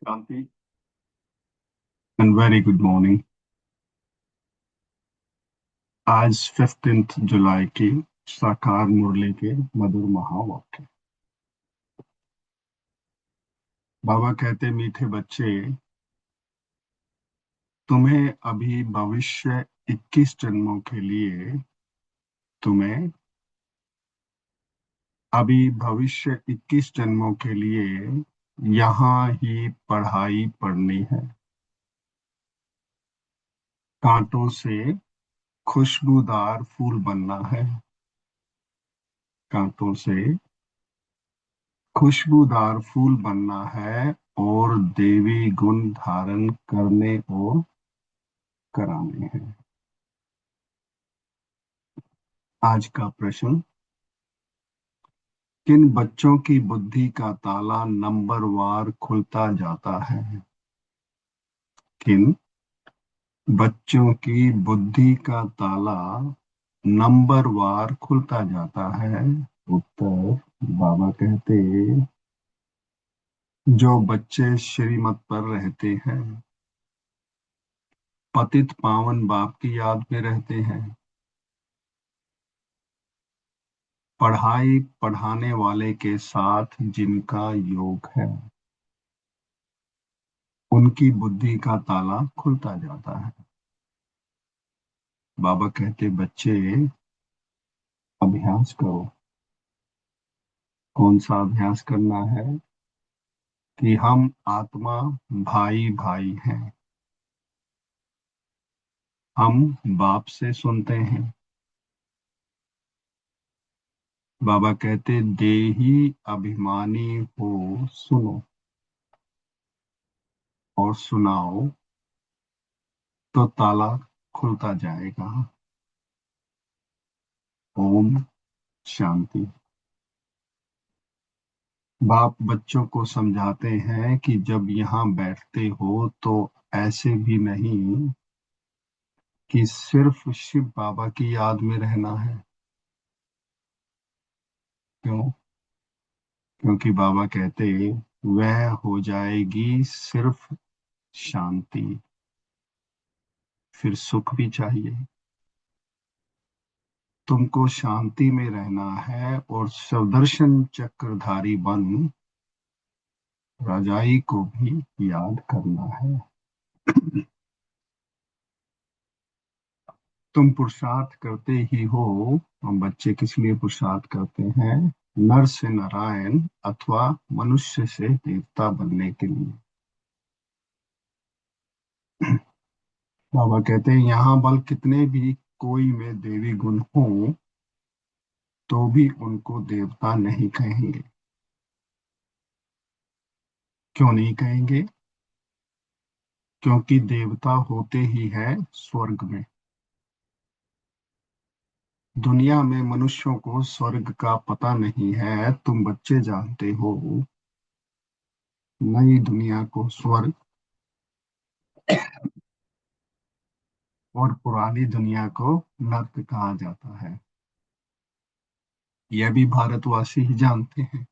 Shanti and very good morning. आज 15 जुलाई की साकार मुरली के मधुर महावाक्य। बाबा कहते, मीठे बच्चे, तुम्हें अभी भविष्य 21 जन्मों के लिए तुम्हें अभी भविष्य 21 जन्मों के लिए यहाँ ही पढ़ाई पढ़नी है। कांटों से खुशबूदार फूल बनना है। कांटों से खुशबूदार फूल बनना है और देवी गुण धारण करने और कराने हैं। आज का प्रश्न, किन बच्चों की बुद्धि का ताला नंबरवार खुलता जाता है? किन बच्चों की बुद्धि का ताला नंबरवार खुलता जाता है? उत्तर, बाबा कहते, जो बच्चे श्रीमत पर रहते हैं, पतित पावन बाप की याद में रहते हैं, पढ़ाई पढ़ाने वाले के साथ जिनका योग है, उनकी बुद्धि का ताला खुलता जाता है। बाबा कहते, बच्चे अभ्यास करो। कौन सा अभ्यास करना है? कि हम आत्मा भाई भाई हैं। हम बाप से सुनते हैं। बाबा कहते, देही अभिमानी हो सुनो और सुनाओ तो ताला खुलता जाएगा। ओम शांति। बाप बच्चों को समझाते हैं कि जब यहाँ बैठते हो तो ऐसे भी नहीं कि सिर्फ शिव बाबा की याद में रहना है। क्यों? क्योंकि बाबा कहते, वह हो जाएगी सिर्फ शांति, फिर सुख भी चाहिए। तुमको शांति में रहना है और सुदर्शन चक्रधारी बन राजाई को भी याद करना है। तुम पुरुषार्थ करते ही हो। हम बच्चे किस लिए पुरुषार्थ करते हैं? नर से नारायण अथवा मनुष्य से देवता बनने के लिए। बाबा कहते हैं, यहाँ बल कितने भी कोई में देवी गुण हो तो भी उनको देवता नहीं कहेंगे। क्यों नहीं कहेंगे? क्योंकि देवता होते ही है स्वर्ग में। दुनिया में मनुष्यों को स्वर्ग का पता नहीं है। तुम बच्चे जानते हो, नई दुनिया को स्वर्ग और पुरानी दुनिया को नर्क कहा जाता है। यह भी भारतवासी ही जानते हैं।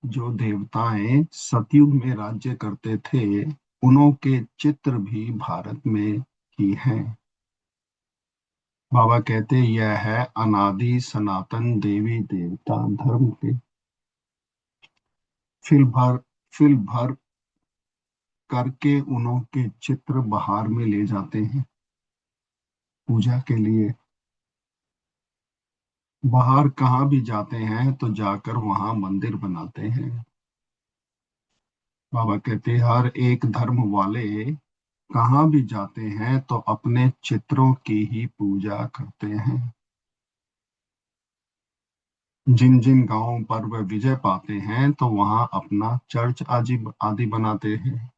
जो देवताएं सतयुग में राज्य करते थे, उनके चित्र भी भारत में ही हैं। बाबा कहते, यह है अनादि सनातन देवी देवता धर्म के। फिर भर फिर भर करके उनके चित्र बाहर में ले जाते हैं पूजा के लिए। बाहर कहाँ भी जाते हैं तो जाकर वहां मंदिर बनाते हैं। बाबा कहते, हर एक धर्म वाले कहाँ भी जाते हैं तो अपने चित्रों की ही पूजा करते हैं। जिन जिन गांवों पर वे विजय पाते हैं तो वहां अपना चर्च आदि आदि बनाते हैं।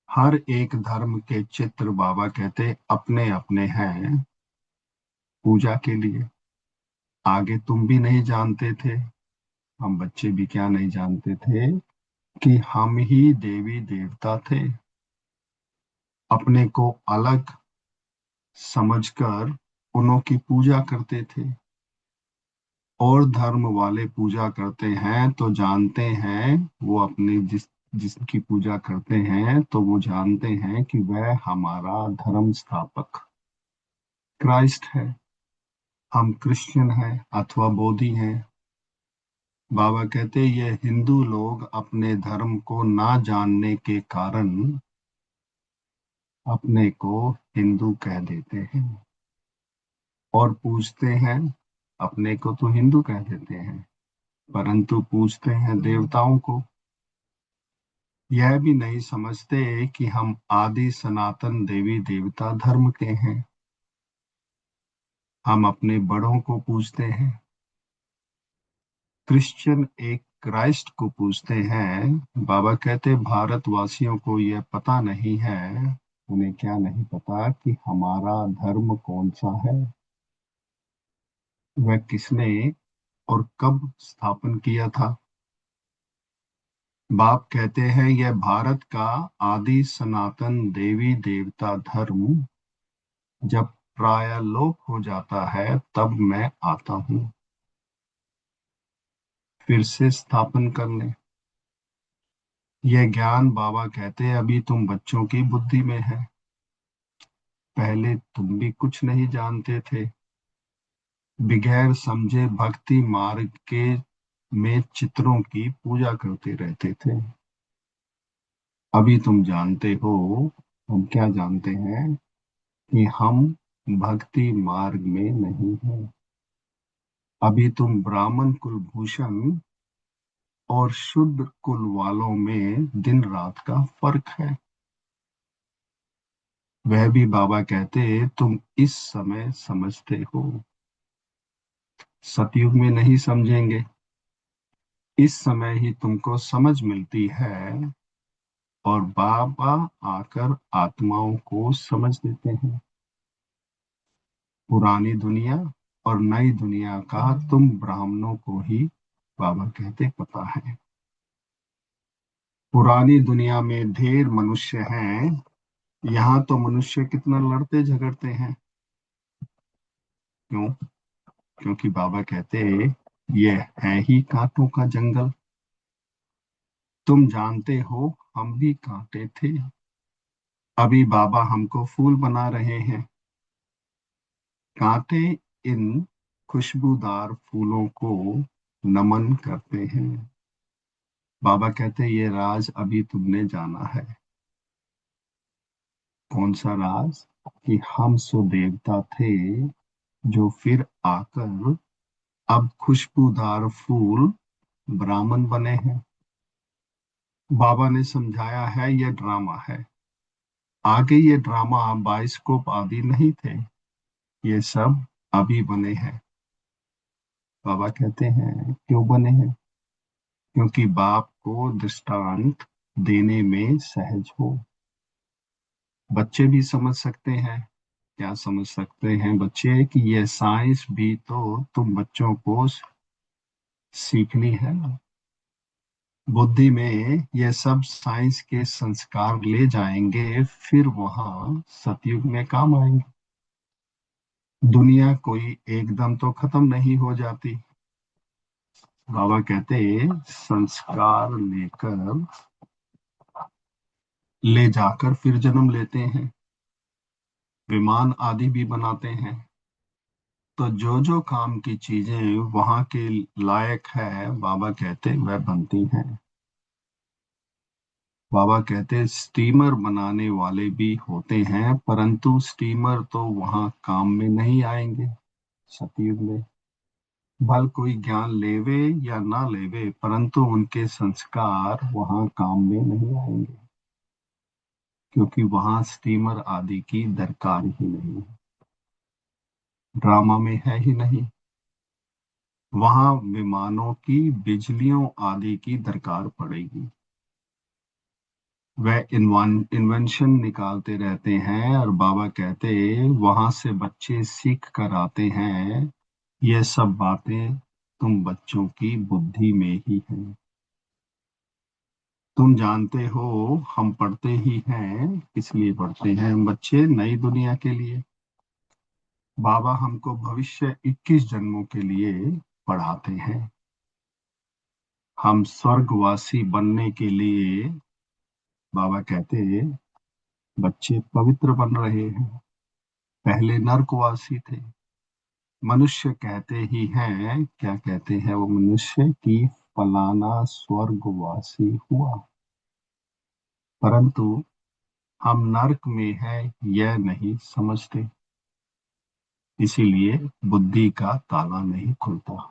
हर एक धर्म के चित्र, बाबा कहते, अपने अपने हैं पूजा के लिए। आगे तुम भी नहीं जानते थे, हम बच्चे भी क्या नहीं जानते थे कि हम ही देवी देवता थे। अपने को अलग समझकर उन्हों की पूजा करते थे और धर्म वाले पूजा करते हैं तो जानते हैं, वो अपने जिसकी पूजा करते हैं तो वो जानते हैं कि वह हमारा धर्म स्थापक क्राइस्ट है। हम क्रिश्चियन हैं अथवा बौद्धि हैं। बाबा कहते ये हिंदू लोग अपने धर्म को ना जानने के कारण अपने को हिंदू कह देते हैं और पूछते हैं, अपने को तो हिंदू कह देते हैं परंतु पूछते हैं देवताओं को। यह भी नहीं समझते कि हम आदि सनातन देवी देवता धर्म के हैं। हम अपने बड़ों को पूछते हैं। क्रिश्चियन एक क्राइस्ट को पूछते हैं। बाबा कहते भारतवासियों को यह पता नहीं है, उन्हें क्या नहीं पता कि हमारा धर्म कौन सा है, वह किसने और कब स्थापन किया था। बाप कहते हैं यह भारत का आदि सनातन देवी देवता धर्म जब प्रायलोप हो जाता है तब मैं आता हूँ फिर से स्थापन करने। यह ज्ञान बाबा कहते हैं अभी तुम बच्चों की बुद्धि में है, पहले तुम भी कुछ नहीं जानते थे, बगैर समझे भक्ति मार्ग के में चित्रों की पूजा करते रहते थे। अभी तुम जानते हो, हम क्या जानते हैं कि हम भक्ति मार्ग में नहीं हैं। अभी तुम ब्राह्मण कुलभूषण और शुद्ध कुल वालों में दिन रात का फर्क है। वह भी बाबा कहते तुम इस समय समझते हो, सतयुग में नहीं समझेंगे। इस समय ही तुमको समझ मिलती है और बाबा आकर आत्माओं को समझ देते हैं। पुरानी दुनिया और नई दुनिया का तुम ब्राह्मणों को ही बाबा कहते पता है। पुरानी दुनिया में ढेर मनुष्य हैं, यहाँ तो मनुष्य कितना लड़ते झगड़ते हैं। क्यों? क्योंकि बाबा कहते ये है ही कांटों का जंगल। तुम जानते हो हम भी कांटे थे, अभी बाबा हमको फूल बना रहे हैं। कांटे इन खुशबूदार फूलों को नमन करते हैं। बाबा कहते ये राज अभी तुमने जाना है। कौन सा राज? कि हम सो देवता थे जो फिर आकर अब खुशबूदार फूल ब्राह्मण बने हैं। बाबा ने समझाया है यह ड्रामा है। आगे ये ड्रामा बाइस्कोप आदि नहीं थे, ये सब अभी बने हैं। बाबा कहते हैं क्यों बने हैं? क्योंकि बाप को दृष्टांत देने में सहज हो। बच्चे भी समझ सकते हैं। क्या समझ सकते हैं बच्चे? कि ये साइंस भी तो तुम बच्चों को सीखनी है। बुद्धि में ये सब साइंस के संस्कार ले जाएंगे, फिर वहां सतयुग में काम आएंगे। दुनिया कोई एकदम तो खत्म नहीं हो जाती। बाबा कहते संस्कार लेकर ले जाकर फिर जन्म लेते हैं, विमान आदि भी बनाते हैं। तो जो जो काम की चीजें वहां के लायक है बाबा कहते वह बनती हैं। बाबा कहते स्टीमर बनाने वाले भी होते हैं परंतु स्टीमर तो वहां काम में नहीं आएंगे सतयुग में। भल कोई ज्ञान लेवे या ना लेवे परंतु उनके संस्कार वहां काम में नहीं आएंगे, क्योंकि वहां स्टीमर आदि की दरकार ही नहीं है, ड्रामा में है ही नहीं। वहां विमानों की बिजलियों आदि की दरकार पड़ेगी। वह इन्वेंशन निकालते रहते हैं और बाबा कहते वहां से बच्चे सीख कर आते हैं। ये सब बातें तुम बच्चों की बुद्धि में ही हैं। तुम जानते हो हम पढ़ते ही हैं, किस लिए पढ़ते हैं हम बच्चे? नई दुनिया के लिए। बाबा हमको भविष्य 21 जन्मों के लिए पढ़ाते हैं। हम स्वर्गवासी बनने के लिए बाबा कहते बच्चे पवित्र बन रहे हैं। पहले नर्कवासी थे। मनुष्य कहते ही हैं, क्या कहते हैं वो मनुष्य कि फलाना स्वर्गवासी हुआ, परंतु हम नरक में हैं यह नहीं समझते, इसीलिए बुद्धि का ताला नहीं खुलता।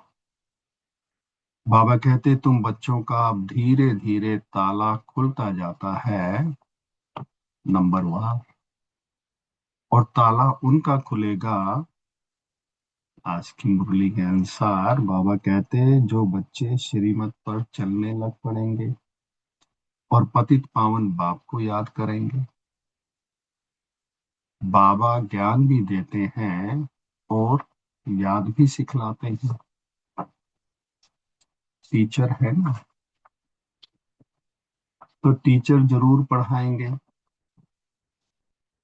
बाबा कहते तुम बच्चों का अब धीरे धीरे ताला खुलता जाता है, नंबर 1, और ताला उनका खुलेगा। आज की मुरली के अनुसार बाबा कहते जो बच्चे श्रीमत पर चलने लग पड़ेंगे और पतित पावन बाप को याद करेंगे। बाबा ज्ञान भी देते हैं और याद भी सिखलाते हैं। टीचर है ना, तो टीचर जरूर पढ़ाएंगे।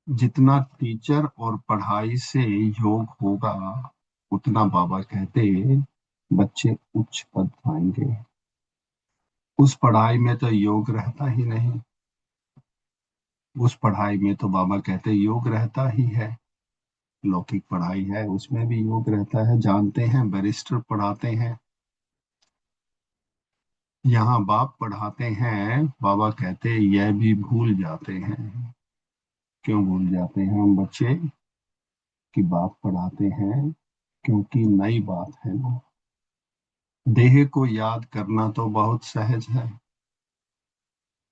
जितना टीचर और पढ़ाई से योग होगा उतना बाबा कहते बच्चे उच्च पद पाएंगे। उस पढ़ाई में तो योग रहता ही नहीं, उस पढ़ाई में तो बाबा कहते योग रहता ही है। लौकिक पढ़ाई है उसमें भी योग रहता है, जानते हैं, बैरिस्टर पढ़ाते हैं। यहाँ बाप पढ़ाते हैं, बाबा कहते यह भी भूल जाते हैं। क्यों भूल जाते हैं हम बच्चे कि बाप पढ़ाते हैं? क्योंकि नई बात है ना। देह को याद करना तो बहुत सहज है,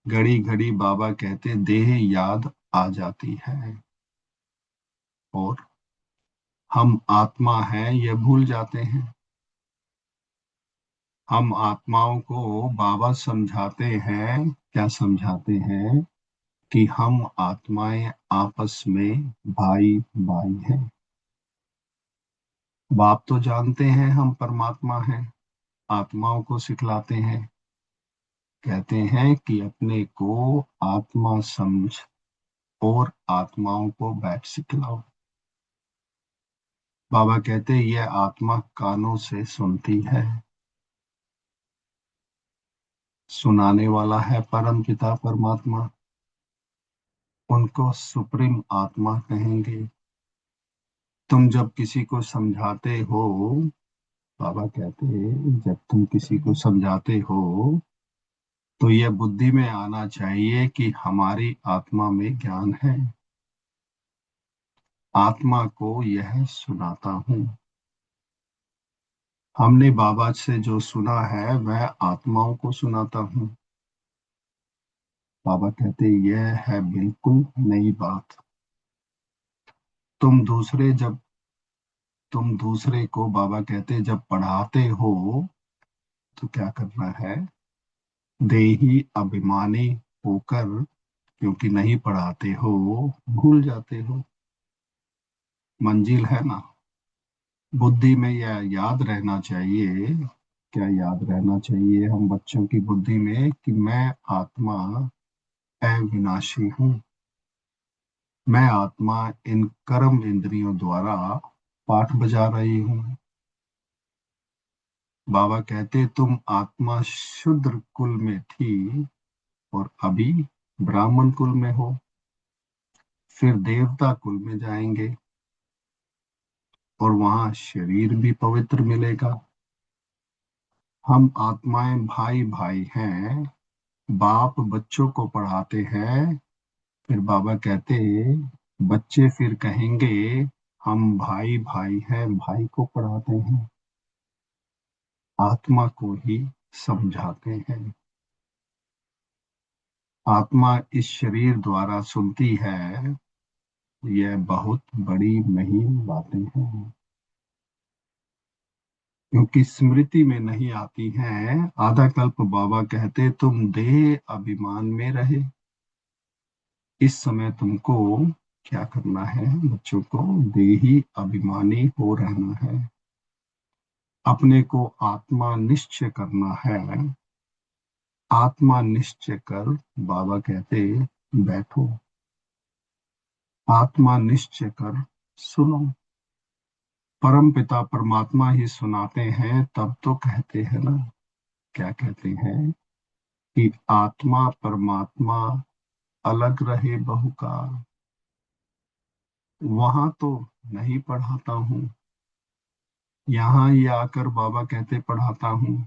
घड़ी घड़ी बाबा कहते देह याद आ जाती है और हम आत्मा हैं ये भूल जाते हैं। हम आत्माओं को बाबा समझाते हैं, क्या समझाते हैं कि हम आत्माएं आपस में भाई भाई हैं। बाप तो जानते हैं हम परमात्मा हैं, आत्माओं को सिखलाते हैं, कहते हैं कि अपने को आत्मा समझ और आत्माओं को बैठ सिखलाओ। बाबा कहते यह आत्मा कानों से सुनती है, सुनाने वाला है परम पिता परमात्मा, उनको सुप्रीम आत्मा कहेंगे। तुम जब किसी को समझाते हो, बाबा कहते जब तुम किसी को समझाते हो तो यह बुद्धि में आना चाहिए कि हमारी आत्मा में ज्ञान है, आत्मा को यह सुनाता हूँ। हमने बाबा से जो सुना है वह आत्माओं को सुनाता हूँ। बाबा कहते यह है बिल्कुल नई बात। तुम दूसरे जब तुम दूसरे को बाबा कहते जब पढ़ाते हो तो क्या करना है, देही अभिमानी होकर, क्योंकि नहीं पढ़ाते हो भूल जाते हो। मंजिल है ना, बुद्धि में यह याद रहना चाहिए। क्या याद रहना चाहिए हम बच्चों की बुद्धि में कि मैं आत्मा अविनाशी हूँ। मैं आत्मा इन कर्म इंद्रियों द्वारा पाठ बजा रही हूँ। बाबा कहते तुम आत्मा शूद्र कुल में थी और अभी ब्राह्मण कुल में हो, फिर देवता कुल में जाएंगे और वहां शरीर भी पवित्र मिलेगा। हम आत्माएं भाई भाई हैं। बाप बच्चों को पढ़ाते हैं, फिर बाबा कहते बच्चे फिर कहेंगे हम भाई भाई हैं, भाई को पढ़ाते हैं, आत्मा को ही समझाते हैं। आत्मा इस शरीर द्वारा सुनती है, यह बहुत बड़ी महीन बातें हैं, क्योंकि स्मृति में नहीं आती हैं। आधा कल्प बाबा कहते तुम देह अभिमान में रहे। इस समय तुमको क्या करना है, बच्चों को देही अभिमानी हो रहना है, अपने को आत्मा निश्चय करना है। आत्मा निश्चय कर, बाबा कहते बैठो, आत्मा निश्चय कर सुनो। परम पिता परमात्मा ही सुनाते हैं, तब तो कहते हैं ना, क्या कहते हैं कि आत्मा परमात्मा अलग रहे बहुकाल। वहां तो नहीं पढ़ाता हूँ, यहाँ ही आकर बाबा कहते पढ़ाता हूँ।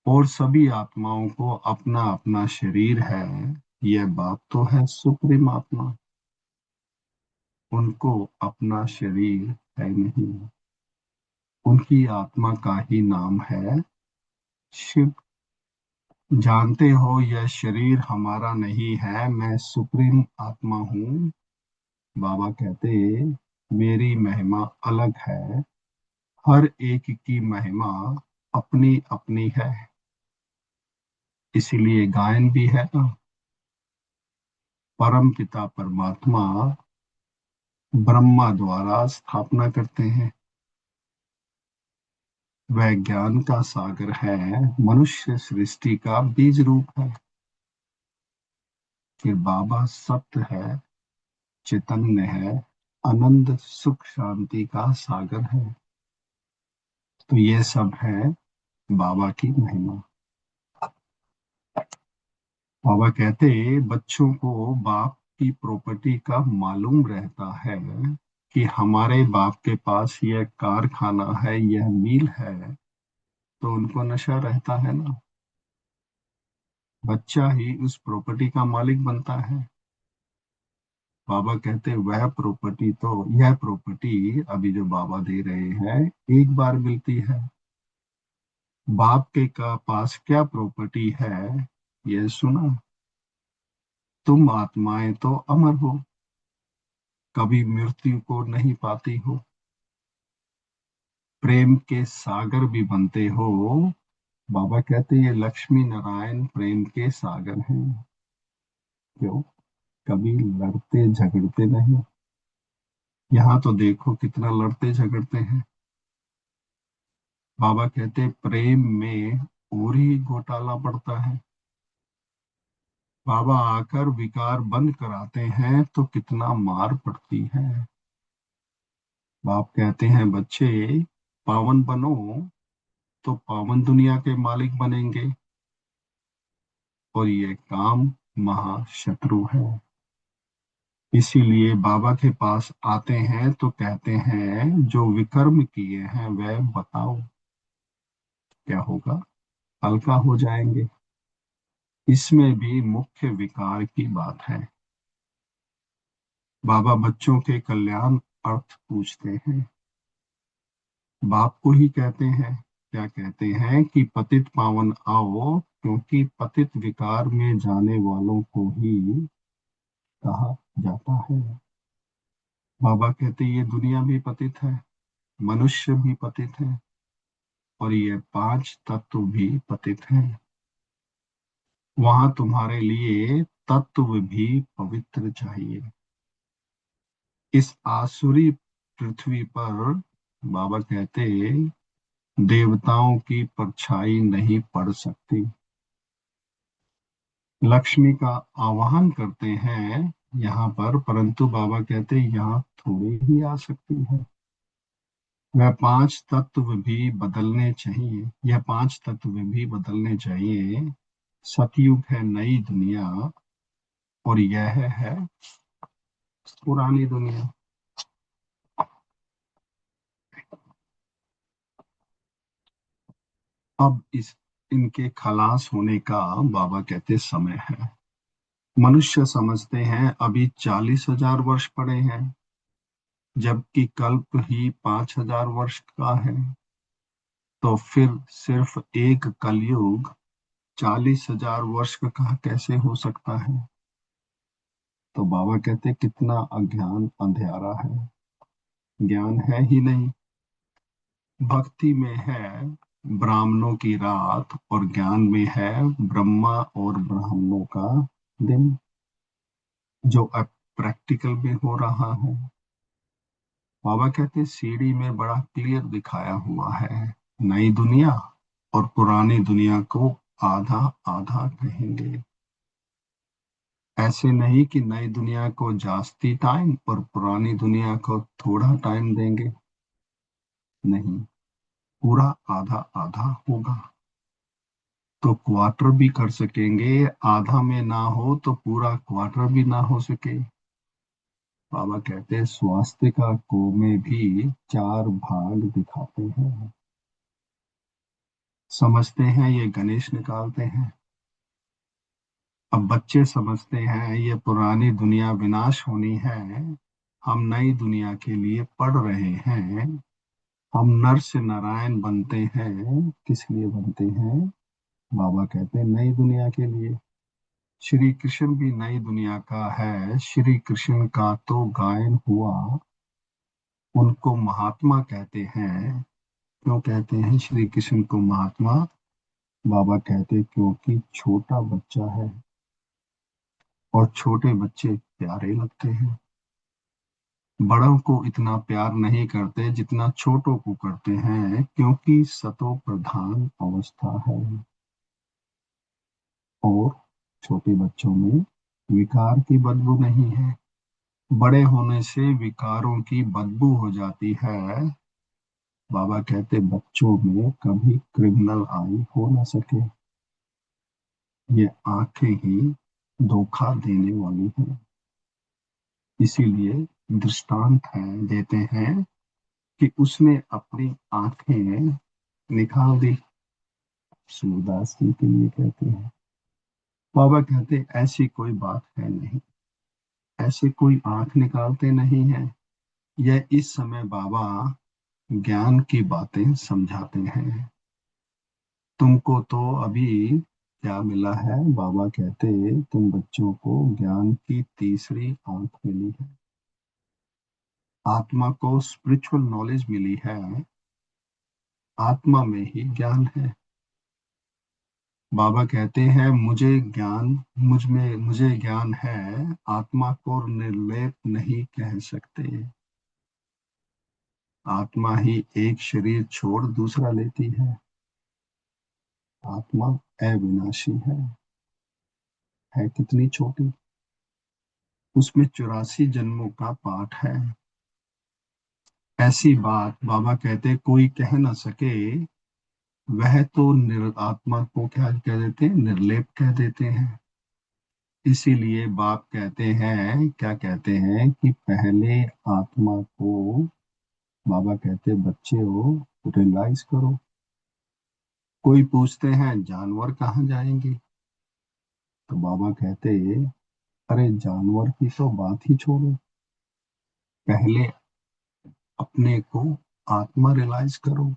और सभी आत्माओं को अपना अपना शरीर है, यह बात तो है सुप्रीम आत्मा। उनको अपना शरीर है नहीं, उनकी आत्मा का ही नाम है शिव। जानते हो यह शरीर हमारा नहीं है, मैं सुप्रीम आत्मा हूँ। बाबा कहते मेरी महिमा अलग है, हर एक की महिमा अपनी अपनी है। इसीलिए गायन भी है ना, परम पिता परमात्मा ब्रह्मा द्वारा स्थापना करते हैं। वह ज्ञान का सागर है, मनुष्य सृष्टि का बीज रूप है। फिर बाबा सत्य है, चैतन्य है, आनंद सुख शांति का सागर है। तो ये सब है बाबा की महिमा। बाबा कहते बच्चों को बाप की प्रॉपर्टी का मालूम रहता है कि हमारे बाप के पास यह कारखाना है, यह मिल है, तो उनको नशा रहता है ना। बच्चा ही उस प्रॉपर्टी का मालिक बनता है। बाबा कहते वह प्रॉपर्टी तो, यह प्रॉपर्टी अभी जो बाबा दे रहे हैं, एक बार मिलती है। बाप के का पास क्या प्रॉपर्टी है, यह सुना। तुम आत्माएं तो अमर हो, कभी मृत्यु को नहीं पाती हो, प्रेम के सागर भी बनते हो। बाबा कहते ये लक्ष्मी नारायण प्रेम के सागर हैं। क्यों? कभी लड़ते झगड़ते नहीं। यहाँ तो देखो कितना लड़ते झगड़ते हैं। बाबा कहते प्रेम में और ही घोटाला पड़ता है। बाबा आकर विकार बंद कराते हैं तो कितना मार पड़ती है। बाप कहते हैं बच्चे पावन बनो, तो पावन दुनिया के मालिक बनेंगे। और ये काम महाशत्रु है। इसीलिए बाबा के पास आते हैं तो कहते हैं जो विकर्म किए हैं वह बताओ, क्या होगा? हल्का हो जाएंगे। इसमें भी मुख्य विकार की बात है। बाबा बच्चों के कल्याण अर्थ पूछते हैं। बाप को ही कहते हैं, क्या कहते हैं कि पतित पावन आओ, क्योंकि पतित विकार में जाने वालों को ही कहा जाता है। बाबा कहते ये दुनिया भी पतित है, मनुष्य भी पतित है, और ये पांच तत्व भी पतित हैं। वहां तुम्हारे लिए तत्व भी पवित्र चाहिए। इस आसुरी पृथ्वी पर बाबा कहते देवताओं की परछाई नहीं पड़ सकती। लक्ष्मी का आवाहन करते हैं यहाँ पर, परंतु बाबा कहते यहाँ थोड़ी ही आ सकती है। वह पांच तत्व भी बदलने चाहिए, यह पांच तत्व भी बदलने चाहिए। सतयुग है नई दुनिया, और यह है पुरानी दुनिया। अब इस इनके खलास होने का बाबा कहते समय है। मनुष्य समझते हैं अभी 40,000 वर्ष पड़े हैं, जबकि कल्प ही 5,000 वर्ष का है। तो फिर सिर्फ एक कलयुग 40,000 वर्ष का कैसे हो सकता है? तो बाबा कहते कितना अज्ञान अंधेरा है, ज्ञान है ही नहीं। भक्ति में है ब्राह्मणों की रात, और ज्ञान में है ब्रह्मा और ब्राह्मणों का दिन, जो अब प्रैक्टिकल में हो रहा है। बाबा कहते सीढ़ी में बड़ा क्लियर दिखाया हुआ है, नई दुनिया और पुरानी दुनिया को आधा आधा कहेंगे। ऐसे नहीं कि नई दुनिया को जास्ती टाइम और पुरानी दुनिया को थोड़ा टाइम देंगे। नहीं, पूरा आधा आधा होगा। तो क्वार्टर भी कर सकेंगे, आधा में ना हो तो पूरा क्वार्टर भी ना हो सके। बाबा कहते हैं स्वास्थ्य का को में भी चार भाग दिखाते हैं। समझते हैं ये गणेश निकालते हैं। अब बच्चे समझते हैं ये पुरानी दुनिया विनाश होनी है, हम नई दुनिया के लिए पढ़ रहे हैं। हम नर से नारायण बनते हैं, किस लिए बनते हैं? बाबा कहते हैं नई दुनिया के लिए। श्री कृष्ण भी नई दुनिया का है, श्री कृष्ण का तो गायन हुआ। उनको महात्मा कहते हैं। क्यों कहते हैं श्री कृष्ण को महात्मा? बाबा कहते हैं क्योंकि छोटा बच्चा है और छोटे बच्चे प्यारे लगते हैं। बड़ों को इतना प्यार नहीं करते जितना छोटों को करते हैं, क्योंकि सतो प्रधान अवस्था है। और छोटे बच्चों में विकार की बदबू नहीं है। बड़े होने से विकारों की बदबू हो जाती है। बाबा कहते बच्चों में कभी क्रिमिनल आई हो न सके। ये आंखें ही धोखा देने वाली हैं। इसीलिए दृष्टांत है देते हैं कि उसने अपनी आंखें निकाल दी। सूरदास जी के लिए कहते हैं। बाबा कहते ऐसी कोई बात है नहीं, ऐसे कोई आंख निकालते नहीं है। यह इस समय बाबा ज्ञान की बातें समझाते हैं। तुमको तो अभी क्या मिला है? बाबा कहते तुम बच्चों को ज्ञान की तीसरी आंख मिली है। आत्मा को स्पिरिचुअल नॉलेज मिली है। आत्मा में ही ज्ञान है। बाबा कहते हैं मुझे ज्ञान है। आत्मा को निर्लेप नहीं कह सकते। आत्मा ही एक शरीर छोड़ दूसरा लेती है। आत्मा अविनाशी है कितनी छोटी। उसमें 84 जन्मों का पाठ है। ऐसी बात बाबा कहते कोई कह ना सके। वह तो आत्मा को क्या कह देते हैं? निर्लेप कह देते हैं। इसीलिए बाप कहते हैं, क्या कहते हैं कि पहले आत्मा को, बाबा कहते बच्चे हो रियलाइज करो। कोई पूछते हैं जानवर कहाँ जाएंगे? तो बाबा कहते अरे जानवर की तो बात ही छोड़ो, पहले अपने को आत्मा रियलाइज करो।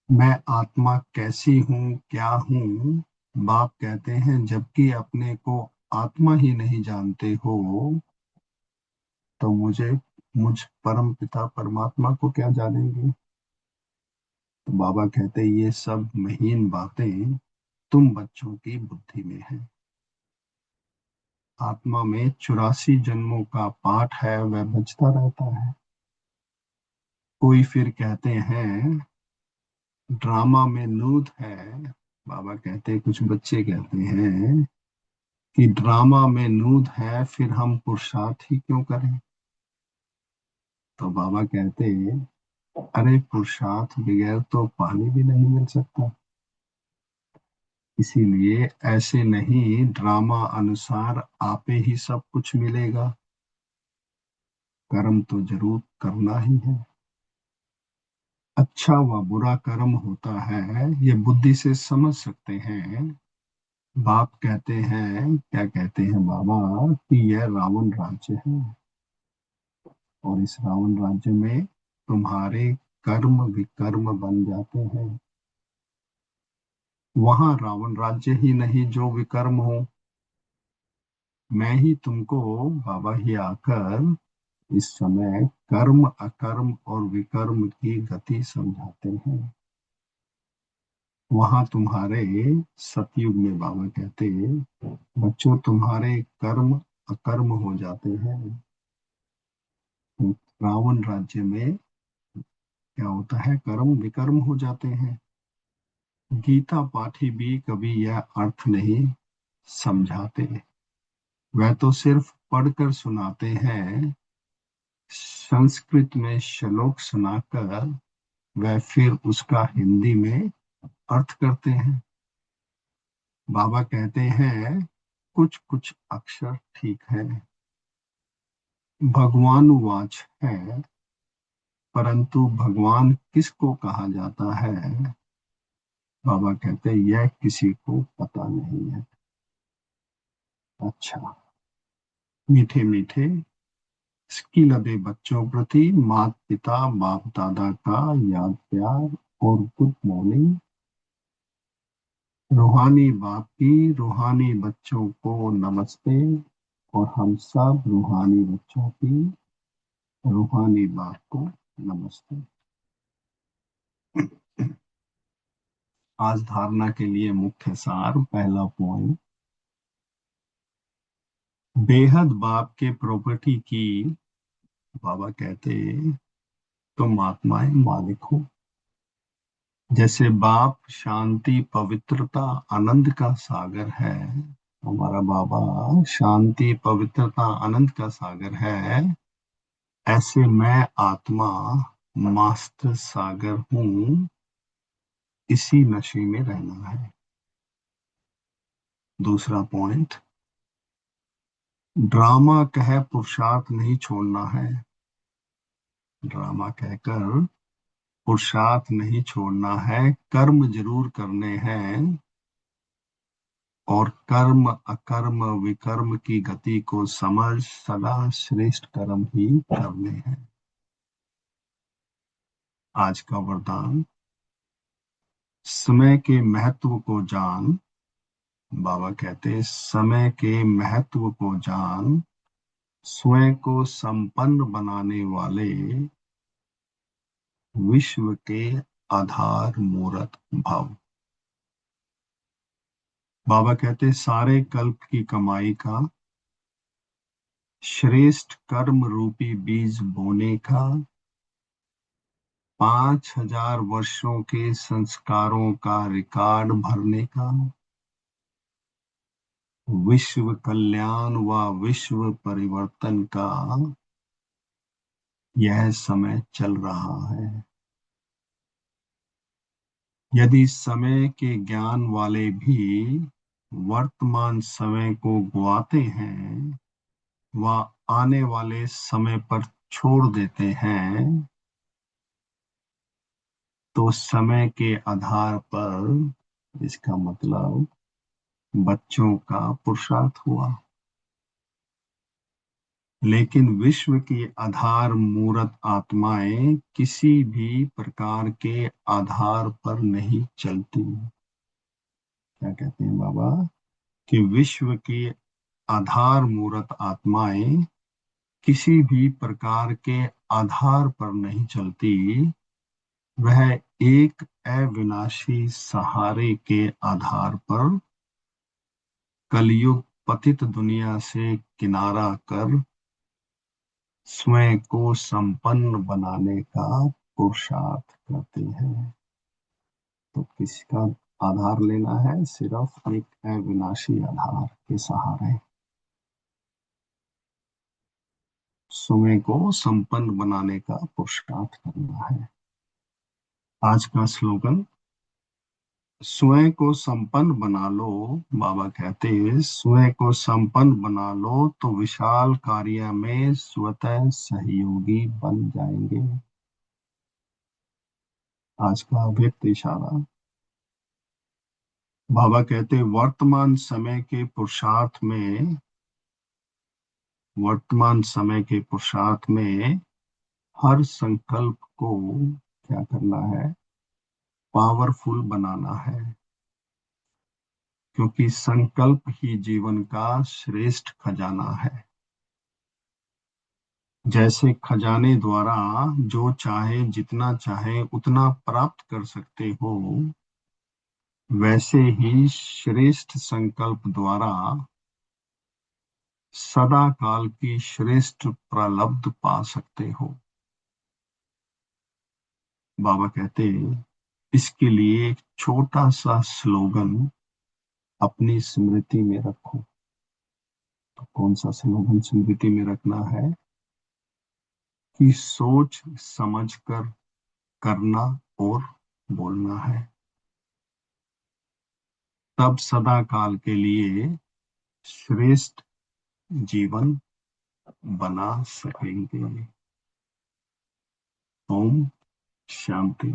मैं आत्मा कैसी हूँ, क्या हूँ? बाप कहते हैं जबकि अपने को आत्मा ही नहीं जानते हो, तो मुझ परम पिता परमात्मा को क्या जानेंगे? तो बाबा कहते ये सब महीन बातें तुम बच्चों की बुद्धि में है। आत्मा में 84 जन्मों का पाठ है, वह बचता रहता है। कोई फिर कहते हैं ड्रामा में नूत है। बाबा कहते कुछ बच्चे कहते हैं कि ड्रामा में नूत है, फिर हम पुरुषार्थ ही क्यों करें? तो बाबा कहते अरे पुरुषार्थ बगैर तो पानी भी नहीं मिल सकता। इसीलिए ऐसे नहीं, ड्रामा अनुसार आपे ही सब कुछ मिलेगा। कर्म तो जरूर करना ही है। अच्छा व बुरा कर्म होता है, ये बुद्धि से समझ सकते हैं। बाप कहते हैं, क्या कहते हैं बाबा, कि यह रावण राज्य है और इस रावण राज्य में तुम्हारे कर्म विकर्म बन जाते हैं। वहां रावण राज्य ही नहीं जो विकर्म हो। मैं ही तुमको, बाबा ही आकर इस समय कर्म अकर्म और विकर्म की गति समझाते हैं। वहां तुम्हारे सतयुग में बाबा कहते बच्चों तुम्हारे कर्म अकर्म हो जाते हैं। रावण राज्य में क्या होता है? कर्म विकर्म हो जाते हैं। गीता पाठी भी कभी यह अर्थ नहीं समझाते। वह तो सिर्फ पढ़कर सुनाते हैं संस्कृत में श्लोक सुनाकर वह फिर उसका हिंदी में अर्थ करते हैं। बाबा कहते हैं कुछ कुछ अक्षर ठीक है, भगवानुवाच है, परंतु भगवान किसको कहा जाता है, बाबा कहते हैं यह किसी को पता नहीं है। अच्छा, मीठे मीठे स्किलबे बच्चों प्रति माता पिता बाप दादा का याद प्यार और गुड मॉर्निंग। रूहानी बाप की रूहानी बच्चों को नमस्ते, और हम सब रूहानी बच्चों की रूहानी बाप को नमस्ते। आज धारणा के लिए मुख्य सार, पहला पॉइंट, बेहद बाप के प्रॉपर्टी की बाबा कहते तुम आत्माएं मालिक हो। जैसे बाप शांति पवित्रता आनंद का सागर है, हमारा बाबा शांति पवित्रता आनंद का सागर है, ऐसे मैं आत्मा मस्त सागर हूं, इसी नशे में रहना है। दूसरा पॉइंट, ड्रामा कह पुरुषार्थ नहीं छोड़ना है। ड्रामा कहकर पुरुषार्थ नहीं छोड़ना है, कर्म जरूर करने हैं, और कर्म अकर्म विकर्म की गति को समझ सदा श्रेष्ठ कर्म ही करने हैं। आज का वरदान, समय के महत्व को जान। बाबा कहते समय के महत्व को जान, स्वयं को संपन्न बनाने वाले विश्व के आधार मूरत भव। बाबा कहते सारे कल्प की कमाई का, श्रेष्ठ कर्म रूपी बीज बोने का, 5,000 वर्षों के संस्कारों का रिकॉर्ड भरने का, विश्व कल्याण व विश्व परिवर्तन का यह समय चल रहा है। यदि समय के ज्ञान वाले भी वर्तमान समय को गुआते हैं व आने वाले समय पर छोड़ देते हैं, तो समय के आधार पर इसका मतलब बच्चों का पुरुषार्थ हुआ। लेकिन विश्व की आधार मूरत आत्माएं किसी भी प्रकार के आधार पर नहीं चलती। क्या कहते हैं बाबा, कि विश्व की आधार मूरत आत्माएं किसी भी प्रकार के आधार पर नहीं चलती, वह एक अविनाशी सहारे के आधार पर कलयुग पतित दुनिया से किनारा कर स्वयं को संपन्न बनाने का पुरुषार्थ करते हैं। तो किसका आधार लेना है? सिर्फ एक अविनाशी आधार के सहारे स्वयं को संपन्न बनाने का पुरुषार्थ करना है। आज का स्लोगन, स्वयं को संपन्न बना लो। बाबा कहते हैं स्वयं को संपन्न बना लो तो विशाल कार्य में स्वतः सहयोगी बन जाएंगे। आज का अव्यक्त इशारा, बाबा कहते वर्तमान समय के पुरुषार्थ में हर संकल्प को क्या करना है? पावरफुल बनाना है, क्योंकि संकल्प ही जीवन का श्रेष्ठ खजाना है। जैसे खजाने द्वारा जो चाहे जितना चाहे उतना प्राप्त कर सकते हो, वैसे ही श्रेष्ठ संकल्प द्वारा सदा काल की श्रेष्ठ प्रलब्ध पा सकते हो। बाबा कहते इसके लिए एक छोटा सा स्लोगन अपनी स्मृति में रखो। तो कौन सा स्लोगन स्मृति में रखना है? कि सोच समझ कर करना और बोलना है, तब सदा काल के लिए श्रेष्ठ जीवन बना सकेंगे। ओम शांति।